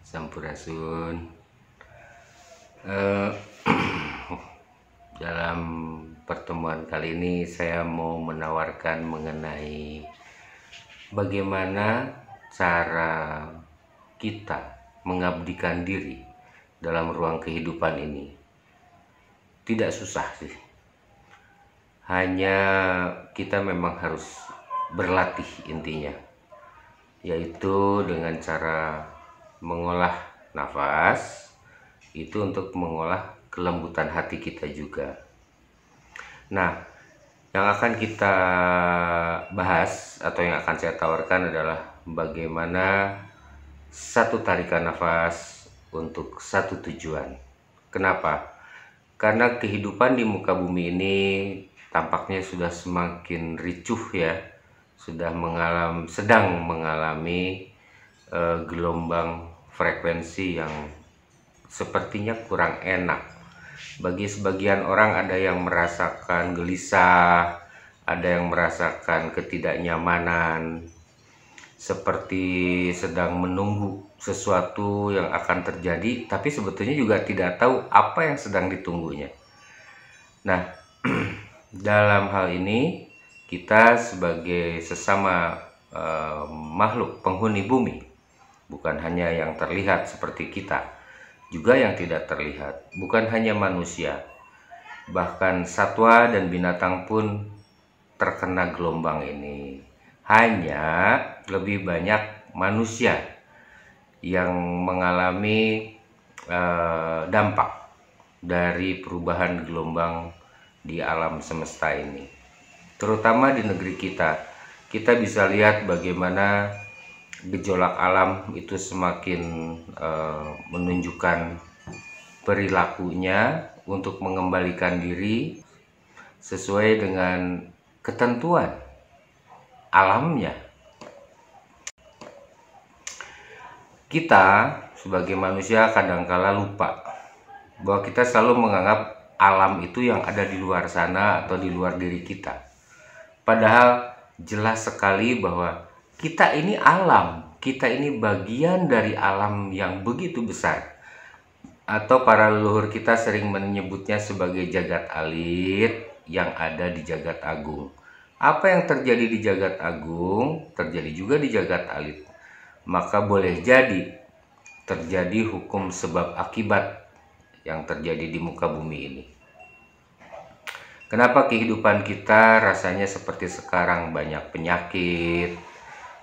Sampurasun. Eh, Dalam pertemuan kali ini saya mau menawarkan mengenai bagaimana cara kita mengabdikan diri dalam ruang kehidupan ini. Tidak susah sih. Hanya kita memang harus berlatih intinya, yaitu dengan cara mengolah nafas itu untuk mengolah kelembutan hati kita juga. Nah, yang akan kita bahas atau yang akan saya tawarkan adalah bagaimana satu tarikan nafas untuk satu tujuan. Kenapa? Karena kehidupan di muka bumi ini tampaknya sudah semakin ricuh ya, sedang mengalami gelombang frekuensi yang sepertinya kurang enak. Bagi sebagian orang ada yang merasakan gelisah, ada yang merasakan ketidaknyamanan, seperti sedang menunggu sesuatu yang akan terjadi, tapi sebetulnya juga tidak tahu apa yang sedang ditunggunya. Nah, dalam hal ini kita sebagai sesama makhluk penghuni bumi, bukan hanya yang terlihat seperti kita, juga yang tidak terlihat, bukan hanya manusia, bahkan satwa dan binatang pun terkena gelombang ini. Hanya lebih banyak manusia yang mengalami dampak dari perubahan gelombang di alam semesta ini, terutama di negeri kita. Kita bisa lihat bagaimana gejolak alam itu semakin menunjukkan perilakunya untuk mengembalikan diri sesuai dengan ketentuan alamnya. Kita sebagai manusia kadangkala lupa bahwa kita selalu menganggap alam itu yang ada di luar sana atau di luar diri kita. Padahal jelas sekali bahwa kita ini alam, kita ini bagian dari alam yang begitu besar. Atau para leluhur kita sering menyebutnya sebagai jagat alit yang ada di jagat agung. Apa yang terjadi di jagat agung terjadi juga di jagat alit. Maka boleh jadi terjadi hukum sebab akibat yang terjadi di muka bumi ini. Kenapa kehidupan kita rasanya seperti sekarang, banyak penyakit,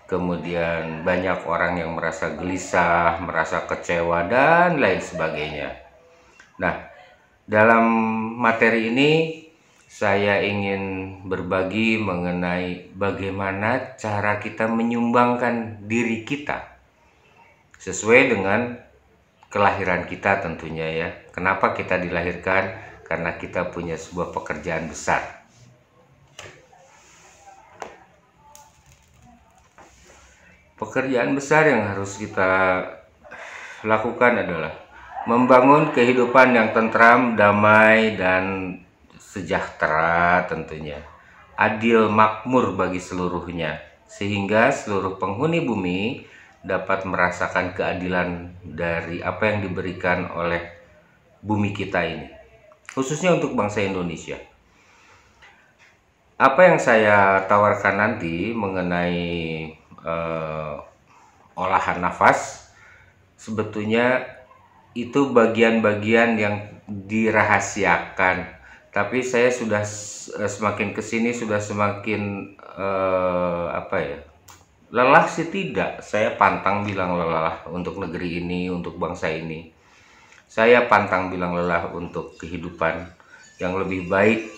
kemudian banyak orang yang merasa gelisah, merasa kecewa, dan lain sebagainya. Nah, dalam materi ini saya ingin berbagi mengenai bagaimana cara kita menyumbangkan diri kita sesuai dengan kelahiran kita tentunya ya. Kenapa kita dilahirkan? Karena kita punya sebuah pekerjaan besar. Pekerjaan besar yang harus kita lakukan adalah membangun kehidupan yang tentram, damai, dan sejahtera tentunya. Adil, makmur bagi seluruhnya, sehingga seluruh penghuni bumi dapat merasakan keadilan dari apa yang diberikan oleh bumi kita ini, khususnya untuk bangsa Indonesia. Apa yang saya tawarkan nanti mengenai olahan nafas, sebetulnya itu bagian-bagian yang dirahasiakan, tapi saya sudah semakin kesini sudah semakin lelah sih tidak. Saya pantang bilang lelah untuk negeri ini, untuk bangsa ini. Saya pantang bilang lelah untuk kehidupan yang lebih baik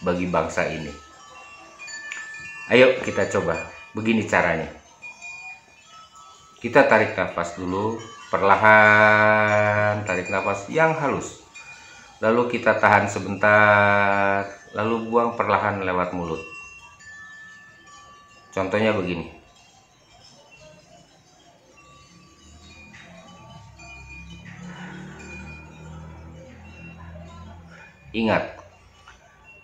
bagi bangsa ini. Ayo kita coba. Begini caranya. Kita tarik nafas dulu, perlahan, tarik nafas yang halus. Lalu kita tahan sebentar, lalu buang perlahan lewat mulut. Contohnya begini. Ingat,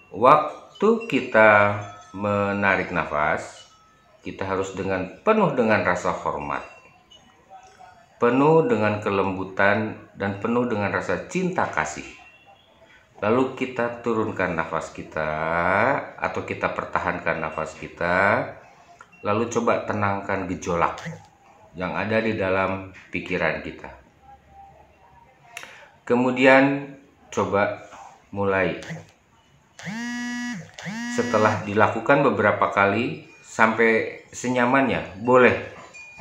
waktu kita menarik nafas, kita harus penuh dengan rasa hormat. penuh dengan kelembutan dan penuh dengan rasa cinta kasih. Lalu kita turunkan nafas kita atau kita pertahankan nafas kita. Lalu coba tenangkan gejolak yang ada di dalam pikiran kita. Kemudian coba mulai. Setelah dilakukan beberapa kali sampai senyamannya, boleh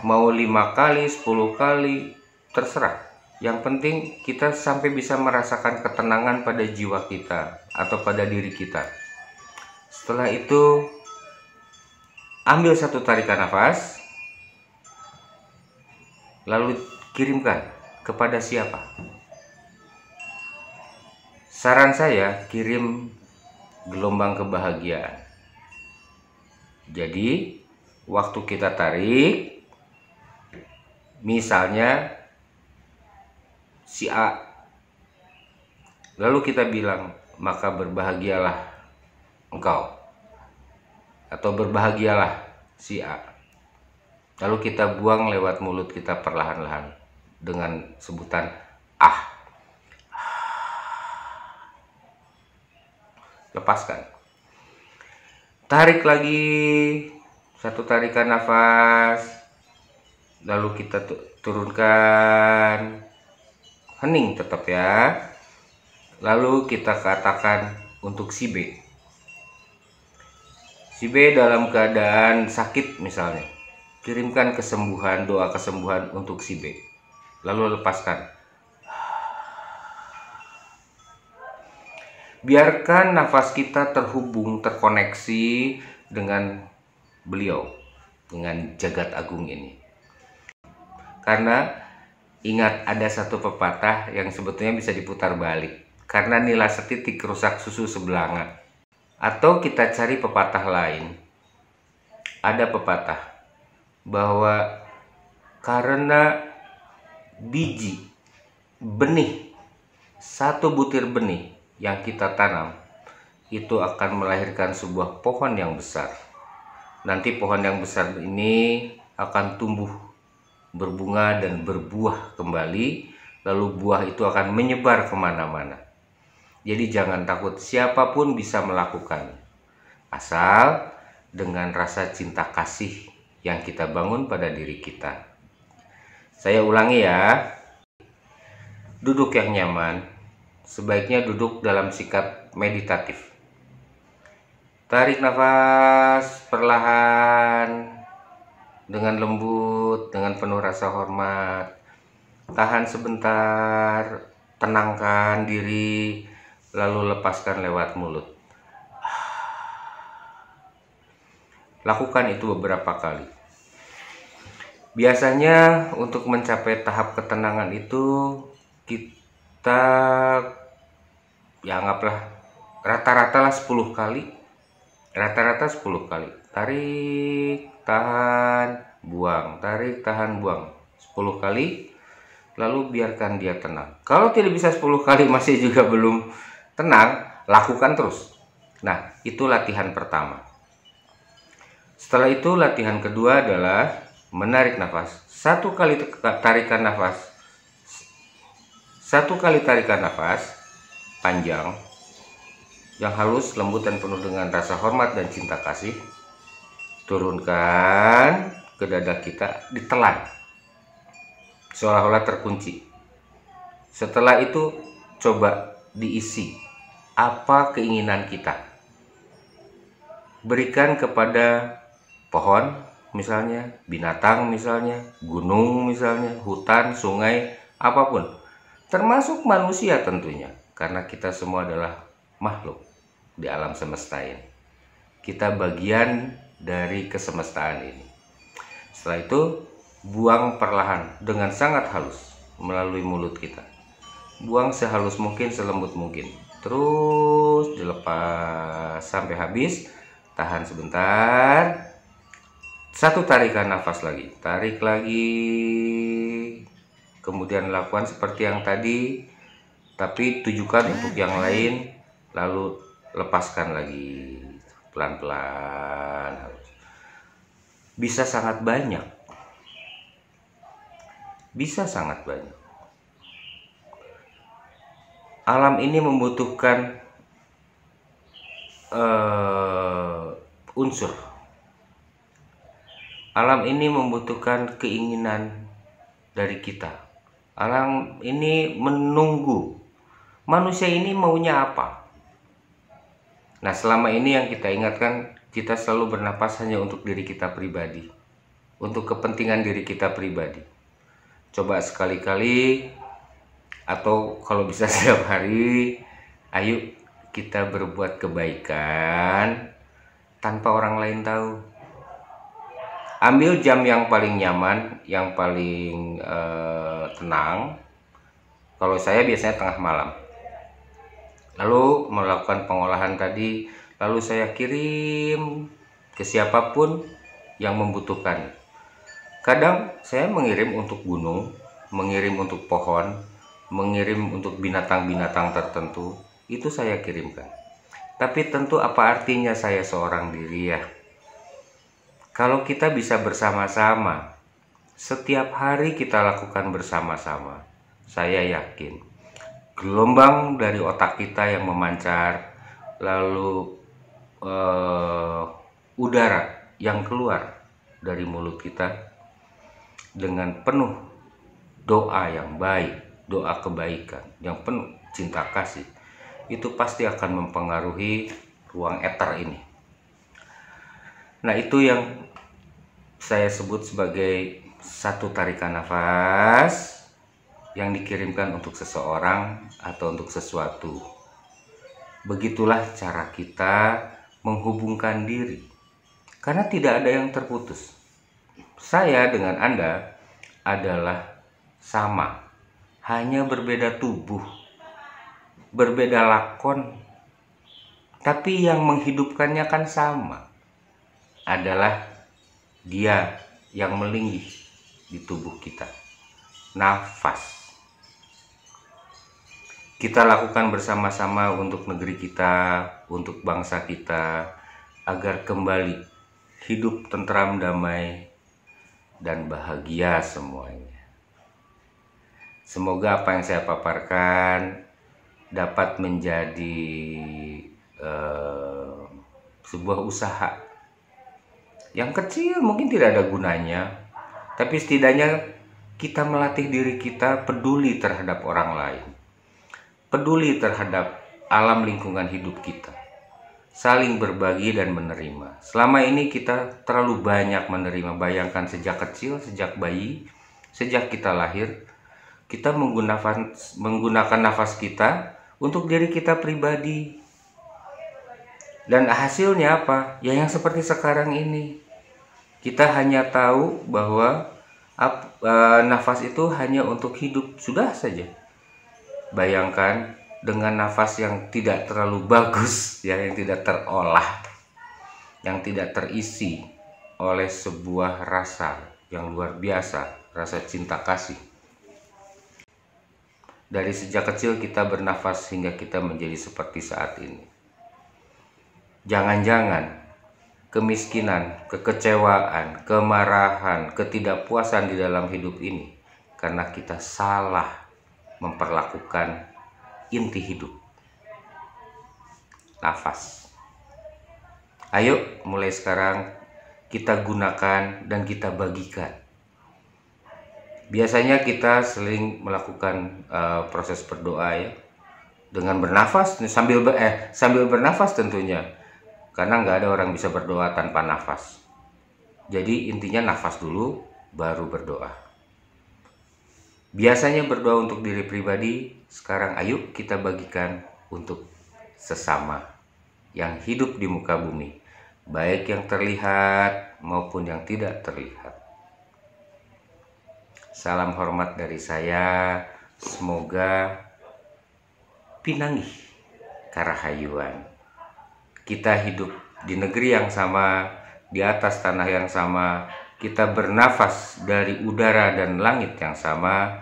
mau 5 kali, 10 kali, terserah. Yang penting kita sampai bisa merasakan ketenangan pada jiwa kita atau pada diri kita. Setelah itu ambil satu tarikan nafas, lalu kirimkan kepada siapa? Saran saya, kirim gelombang kebahagiaan. Jadi waktu kita tarik, misalnya si A, lalu kita bilang, maka berbahagialah engkau, atau berbahagialah si A. Lalu kita buang lewat mulut kita perlahan-lahan dengan sebutan ah. Lepaskan. Tarik lagi satu tarikan nafas, lalu kita turunkan, hening tetap ya. Lalu kita katakan untuk si B. Si B dalam keadaan sakit misalnya, kirimkan kesembuhan, doa kesembuhan untuk si B. Lalu lepaskan. Biarkan nafas kita terhubung, terkoneksi dengan beliau, dengan jagat agung ini. Karena ingat, ada satu pepatah yang sebetulnya bisa diputar balik. Karena nila setitik rusak susu sebelanga. Atau kita cari pepatah lain. Ada pepatah bahwa karena biji, benih, satu butir benih yang kita tanam itu akan melahirkan sebuah pohon yang besar. Nanti pohon yang besar ini akan tumbuh, berbunga dan berbuah kembali, lalu buah itu akan menyebar kemana-mana. Jadi jangan takut, siapapun bisa melakukan, asal dengan rasa cinta kasih yang kita bangun pada diri kita. Saya ulangi ya, duduk yang nyaman. Sebaiknya duduk dalam sikap meditatif. Tarik nafas perlahan, dengan lembut, dengan penuh rasa hormat. Tahan sebentar, tenangkan diri, lalu lepaskan lewat mulut. Lakukan itu beberapa kali. Biasanya untuk mencapai tahap ketenangan itu kita ya anggaplah rata-rata lah 10 kali. Rata-rata 10 kali. Tarik, tahan, buang. Tarik, tahan, buang. 10 kali. Lalu biarkan dia tenang. Kalau tidak bisa 10 kali masih juga belum tenang, lakukan terus. Nah, itu latihan pertama. Setelah itu latihan kedua adalah menarik nafas. Satu kali tarikan nafas panjang yang halus, lembut dan penuh dengan rasa hormat dan cinta kasih. Turunkan ke dada kita, ditelan seolah-olah terkunci. Setelah itu coba diisi apa keinginan kita. Berikan kepada pohon misalnya, binatang misalnya, gunung misalnya, hutan, sungai, apapun. Termasuk manusia tentunya, karena kita semua adalah makhluk di alam semesta ini. Kita bagian dari kesemestaan ini. Setelah itu buang perlahan dengan sangat halus melalui mulut kita. Buang sehalus mungkin, selembut mungkin. Terus dilepas sampai habis. Tahan sebentar. Satu tarikan nafas lagi. Tarik lagi. Kemudian lakukan seperti yang tadi, tapi tujukan untuk yang lain, lalu lepaskan lagi pelan-pelan. Bisa sangat banyak. Bisa sangat banyak. Alam ini membutuhkan unsur. Alam ini membutuhkan keinginan dari kita. Alam ini menunggu manusia ini maunya apa. Nah, selama ini yang kita ingatkan, kita selalu bernapas hanya untuk diri kita pribadi, untuk kepentingan diri kita pribadi. Coba sekali-kali, atau kalau bisa setiap hari, ayo kita berbuat kebaikan tanpa orang lain tahu. Ambil jam yang paling nyaman, yang paling tenang. Kalau saya biasanya tengah malam. Lalu melakukan pengolahan tadi, lalu saya kirim ke siapapun yang membutuhkan. Kadang saya mengirim untuk gunung, mengirim untuk pohon, mengirim untuk binatang-binatang tertentu, itu saya kirimkan. Tapi tentu apa artinya saya seorang diri ya? Kalau kita bisa bersama-sama, setiap hari kita lakukan bersama-sama, saya yakin gelombang dari otak kita yang memancar, lalu udara yang keluar dari mulut kita dengan penuh doa yang baik, doa kebaikan yang penuh cinta kasih, itu pasti akan mempengaruhi ruang eter ini. Nah, itu yang saya sebut sebagai satu tarikan nafas yang dikirimkan untuk seseorang atau untuk sesuatu. Begitulah cara kita menghubungkan diri, karena tidak ada yang terputus. Saya dengan Anda adalah sama, hanya berbeda tubuh, berbeda lakon, tapi yang menghidupkannya kan sama, adalah Dia yang melinggih di tubuh kita, nafas. Kita lakukan bersama-sama untuk negeri kita, untuk bangsa kita, agar kembali hidup tentram, damai, dan bahagia semuanya. Semoga apa yang saya paparkan dapat menjadi sebuah usaha yang kecil, mungkin tidak ada gunanya, tapi setidaknya kita melatih diri kita peduli terhadap orang lain, peduli terhadap alam lingkungan hidup kita, saling berbagi dan menerima. Selama ini kita terlalu banyak menerima. Bayangkan sejak kecil, sejak bayi, sejak kita lahir, kita menggunakan nafas kita untuk diri kita pribadi. Dan hasilnya apa? Ya yang seperti sekarang ini. Kita hanya tahu bahwa nafas itu hanya untuk hidup, sudah saja. Bayangkan dengan nafas yang tidak terlalu bagus, ya, yang tidak terolah, yang tidak terisi oleh sebuah rasa yang luar biasa, rasa cinta kasih. Dari sejak kecil kita bernafas hingga kita menjadi seperti saat ini. Jangan-jangan kemiskinan, kekecewaan, kemarahan, ketidakpuasan di dalam hidup ini karena kita salah memperlakukan inti hidup, nafas. Ayo mulai sekarang kita gunakan dan kita bagikan. Biasanya kita sering melakukan proses berdoa ya, dengan bernafas, sambil bernafas tentunya. Karena nggak ada orang bisa berdoa tanpa nafas. Jadi intinya nafas dulu, baru berdoa. Biasanya berdoa untuk diri pribadi, sekarang ayo kita bagikan untuk sesama yang hidup di muka bumi, baik yang terlihat maupun yang tidak terlihat. Salam hormat dari saya, semoga pinanggih karahayuan. Kita hidup di negeri yang sama, di atas tanah yang sama, kita bernafas dari udara dan langit yang sama,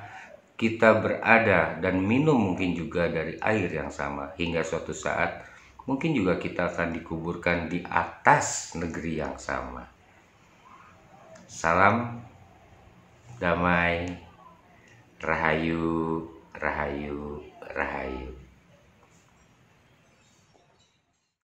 kita berada dan minum mungkin juga dari air yang sama, hingga suatu saat mungkin juga kita akan dikuburkan di atas negeri yang sama. Salam damai Rahayu, rahayu, rahayu.